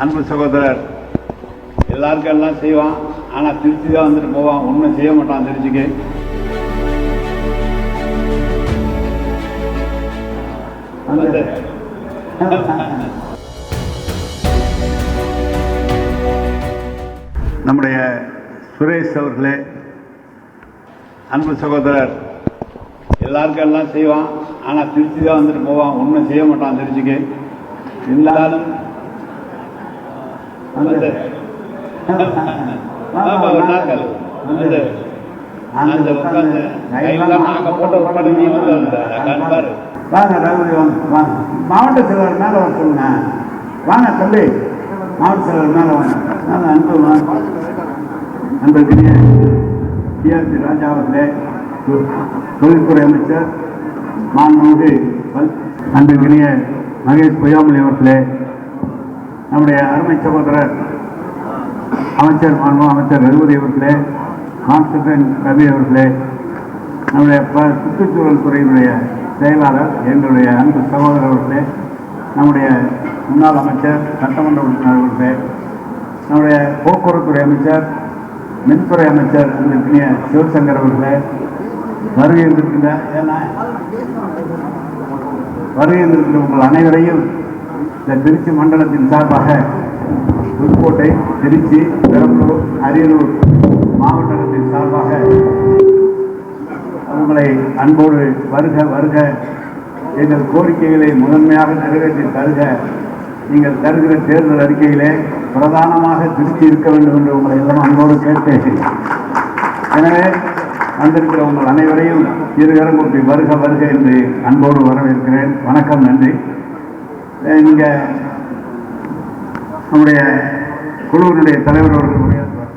அன்பு சகோதரர் எல்லாருக்கும் எல்லாம் செய்வான். ஆனால் திருச்சி தான் வந்துட்டு போவான், ஒன்றும் செய்ய மாட்டான் திருச்சிக்கு. நம்முடைய சுரேஷ் அவர்களே, அன்பு சகோதரர் எல்லாருக்கும் எல்லாம் செய்வான். ஆனால் திருச்சி தான் வந்துட்டு போவான், ஒன்றும் செய்ய மாட்டான் திருச்சிக்கு. இருந்தாலும் அந்த மாவட்ட செயலர் மேலே வர சொல்லுங்க. வாங்க தம்பி, மாவட்ட செயலர் மேலே வாங்க. அன்புக்குரிய டிஆர்பி ராஜா அவர்களே, தொழில்துறை அமைச்சர் மாண்புமிகு அன்புக்குரிய மகேஷ் பொய்யாமொழி அவர்களே, நம்முடைய அருமை சகோதரர் அமைச்சர் அமைச்சர் ரகுபதி அவர்களே, கான்ஸ்டன்டைன் ரவி அவர்களே, நம்முடைய சுற்றுச்சூழல் துறையினுடைய செயலாளர் எங்களுடைய அன்பு சகோதரர் அவர்களே, நம்முடைய முன்னாள் அமைச்சர் சட்டமன்ற உறுப்பினர் அவர்களே, நம்முடைய போக்குவரத்துறை அமைச்சர் மின்துறை அமைச்சர் அன்பிற்குரிய சிவசங்கர் அவர்களே, வருகை இருந்திருக்கின்ற உங்கள் அனைவரையும் இந்த திருச்சி மண்டலத்தின் சார்பாக புதுக்கோட்டை, திருச்சி, பெரம்பலூர், அரியலூர் மாவட்டத்தின் சார்பாக உங்களை அன்போடு வருக வருக, எங்கள் கோரிக்கைகளை முதன்மையாக நிறைவேற்றி தருக. நீங்கள் தருகிற தேர்தல் அறிக்கையிலே பிரதானமாக திருச்சி இருக்க வேண்டும் என்று உங்களை எல்லாம் அன்போடு கேட்டேன். எனவே வந்திருக்கிற உங்கள் அனைவரையும் இருகரம் கூப்பி வருக வருக என்று அன்போடு வரவேற்கிறேன். வணக்கம், நன்றி. இங்கே நம்முடைய குழுவினுடைய தலைவர் அவர்கள் உரையாற்றுவார்.